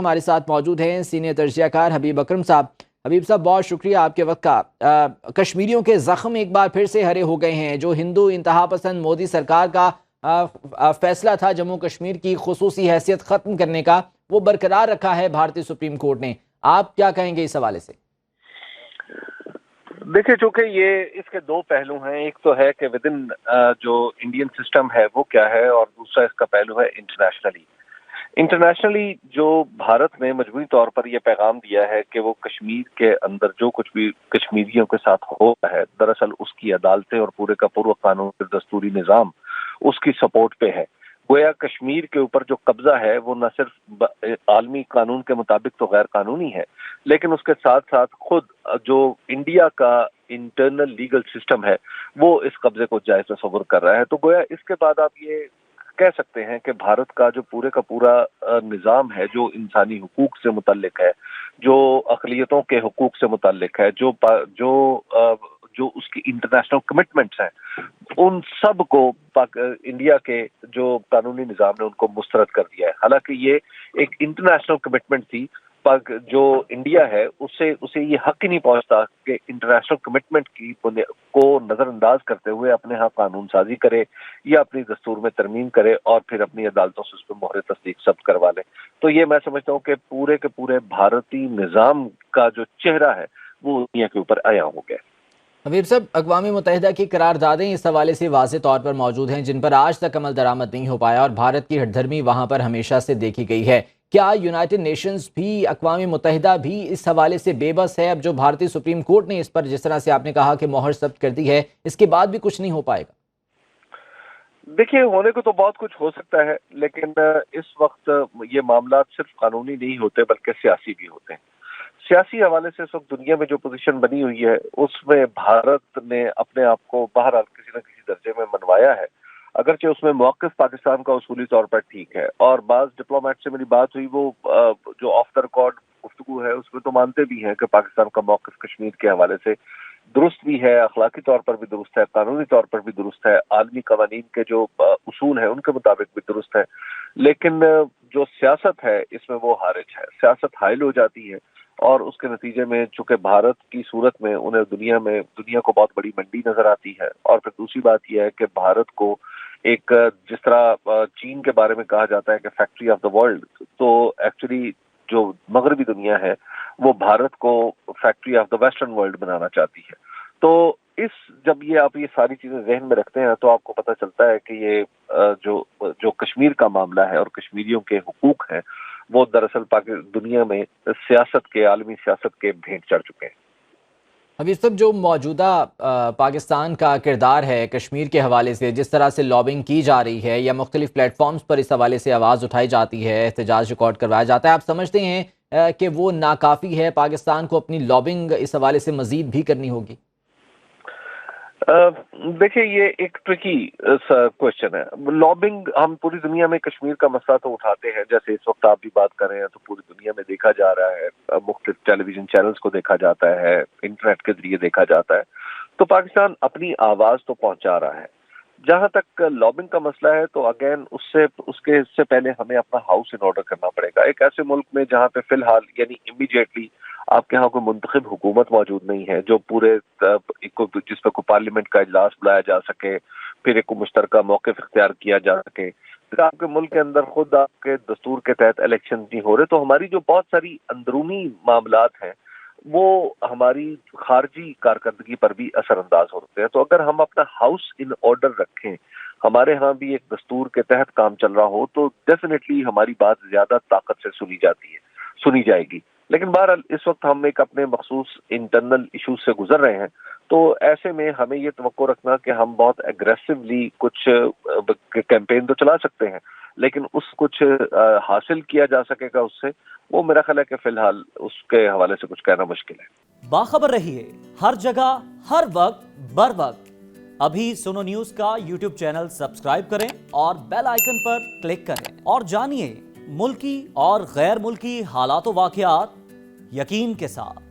ہمارے ساتھ موجود ہیں سینئر تجزیہ کار حبیب اکرم صاحب۔ حبیب صاحب بہت شکریہ آپ کے وقت کا۔ کشمیریوں کے زخم ایک بار پھر سے ہرے ہو گئے ہیں۔ جو ہندو انتہا پسند مودی سرکار کا فیصلہ تھا جموں کشمیر کی خصوصی حیثیت ختم کرنے کا، وہ برقرار رکھا ہے بھارتی سپریم کورٹ نے۔ آپ کیا کہیں گے اس حوالے سے؟ دیکھیں، چونکہ یہ اس کے دو پہلو ہیں، ایک تو ہے کہ ودن جو انڈین سسٹم ہے وہ کیا ہے، اور دوسرا اس کا پہلو ہے انٹرنیشنلی جو بھارت نے مجموعی طور پر یہ پیغام دیا ہے کہ وہ کشمیر کے اندر جو کچھ بھی کشمیریوں کے ساتھ ہوتا ہے، دراصل اس کی عدالتیں اور پورے کا پورا قانون دستوری نظام اس کی سپورٹ پہ ہے۔ گویا کشمیر کے اوپر جو قبضہ ہے وہ نہ صرف عالمی قانون کے مطابق تو غیر قانونی ہے، لیکن اس کے ساتھ ساتھ خود جو انڈیا کا انٹرنل لیگل سسٹم ہے وہ اس قبضے کو جائز تصور کر رہا ہے۔ تو گویا اس کے بعد آپ یہ کہہ سکتے ہیں کہ بھارت کا جو پورے کا پورا نظام ہے، جو انسانی حقوق سے متعلق ہے، جو اقلیتوں کے حقوق سے متعلق ہے، جو اس کی انٹرنیشنل کمٹمنٹس ہیں، ان سب کو انڈیا کے جو قانونی نظام نے ان کو مسترد کر دیا ہے۔ حالانکہ یہ ایک انٹرنیشنل کمٹمنٹ تھی، جو انڈیا ہے اسے یہ حق ہی نہیں پہنچتا کہ انٹرنیشنل کمٹمنٹ کو نظر انداز کرتے ہوئے اپنے ہاں قانون سازی کرے یا اپنی دستور میں ترمیم کرے اور پھر اپنی عدالتوں سے اس پہ مہر تصدیق ثبت کروا لے۔ تو یہ میں سمجھتا ہوں کہ پورے کے پورے بھارتی نظام کا جو چہرہ ہے وہ دنیا کے اوپر عیاں ہو گیا۔ حبیب صاحب، اقوام متحدہ کی قراردادیں اس حوالے سے واضح طور پر موجود ہیں جن پر آج تک عمل درآمد نہیں ہو پایا، اور بھارت کی ہٹ دھرمی وہاں پر ہمیشہ سے دیکھی گئی ہے۔ کیا یونائٹڈ نیشنز بھی، اقوام متحدہ بھی اس حوالے سے بے بس ہے؟ اب جو بھارتی سپریم کورٹ نے اس پر جس طرح سے آپ نے کہا کہ مہر ثبت کر دی ہے، اس کے بعد بھی کچھ نہیں ہو پائے گا؟ دیکھیے، ہونے کو تو بہت کچھ ہو سکتا ہے، لیکن اس وقت یہ معاملات صرف قانونی نہیں ہوتے بلکہ سیاسی بھی ہوتے ہیں۔ سیاسی حوالے سے اس وقت دنیا میں جو پوزیشن بنی ہوئی ہے اس میں بھارت نے اپنے آپ کو بہرحال کسی نہ کسی درجے میں منوایا ہے، اگرچہ اس میں موقف پاکستان کا اصولی طور پر ٹھیک ہے، اور بعض ڈپلومیٹ سے میری بات ہوئی، وہ جو آف دا ریکارڈ گفتگو ہے اس میں تو مانتے بھی ہیں کہ پاکستان کا موقف کشمیر کے حوالے سے درست بھی ہے، اخلاقی طور پر بھی درست ہے، قانونی طور پر بھی درست ہے، عالمی قوانین کے جو اصول ہیں ان کے مطابق بھی درست ہے، لیکن جو سیاست ہے اس میں وہ حارج ہے، سیاست حائل ہو جاتی ہے، اور اس کے نتیجے میں چونکہ بھارت کی صورت میں انہیں دنیا کو بہت بڑی منڈی نظر آتی ہے، اور پھر دوسری بات یہ ہے کہ بھارت کو ایک جس طرح چین کے بارے میں کہا جاتا ہے کہ فیکٹری آف دا ورلڈ، تو ایکچولی جو مغربی دنیا ہے وہ بھارت کو factory of the western world بنانا چاہتی ہے۔ تو جب آپ یہ ساری چیزیں ذہن میں رکھتے ہیں تو آپ کو پتہ چلتا ہے کہ یہ جو کشمیر کا معاملہ ہے اور کشمیریوں کے حقوق ہیں وہ دراصل دنیا میں عالمی سیاست کے بھینٹ چڑھ چکے ہیں۔ اب اس جو موجودہ پاکستان کا کردار ہے کشمیر کے حوالے سے، جس طرح سے لابنگ کی جا رہی ہے یا مختلف پلیٹ فارمز پر اس حوالے سے آواز اٹھائی جاتی ہے، احتجاج ریکارڈ کروایا جاتا ہے، آپ سمجھتے ہیں کہ وہ ناکافی ہے؟ پاکستان کو اپنی لابنگ اس حوالے سے مزید بھی کرنی ہوگی؟ دیکھیں، یہ ایک ٹرکی کوشچن ہے۔ لابنگ ہم پوری دنیا میں کشمیر کا مسئلہ تو اٹھاتے ہیں، جیسے اس وقت آپ بھی بات کر رہے ہیں تو پوری دنیا میں دیکھا جا رہا ہے، مختلف ٹیلی ویژن چینلز کو دیکھا جاتا ہے، انٹرنیٹ کے ذریعے دیکھا جاتا ہے، تو پاکستان اپنی آواز تو پہنچا رہا ہے۔ جہاں تک لابنگ کا مسئلہ ہے تو اگین اس سے پہلے ہمیں اپنا ہاؤس ان آرڈر کرنا پڑے گا۔ ایک ایسے ملک میں جہاں پہ فی الحال یعنی امیڈیٹلی آپ کے ہاں کوئی منتخب حکومت موجود نہیں ہے جو جس پہ کوئی پارلیمنٹ کا اجلاس بلایا جا سکے، پھر ایک مشترکہ موقف اختیار کیا جا سکے، پھر آپ کے ملک کے اندر خود آپ کے دستور کے تحت الیکشن نہیں ہو رہے، تو ہماری جو بہت ساری اندرونی معاملات ہیں وہ ہماری خارجی کارکردگی پر بھی اثر انداز ہوتے ہیں۔ تو اگر ہم اپنا ہاؤس ان آرڈر رکھیں، ہمارے ہاں بھی ایک دستور کے تحت کام چل رہا ہو، تو ڈیفینیٹلی ہماری بات زیادہ طاقت سے سنی جائے گی۔ لیکن بہرحال اس وقت ہم ایک اپنے مخصوص انٹرنل ایشوز سے گزر رہے ہیں، تو ایسے میں ہمیں یہ توقع رکھنا کہ ہم بہت ایگریسولی کچھ کیمپین تو چلا سکتے ہیں، لیکن کچھ حاصل کیا جا سکے گا اس سے، وہ میرا خیال ہے کہ فی الحال اس کے حوالے سے کچھ کہنا مشکل ہے۔ باخبر رہیے ہر جگہ ہر وقت بر وقت۔ ابھی سنو نیوز کا یوٹیوب چینل سبسکرائب کریں اور بیل آئیکن پر کلک کریں، اور جانیے ملکی اور غیر ملکی حالات و واقعات یقین کے ساتھ۔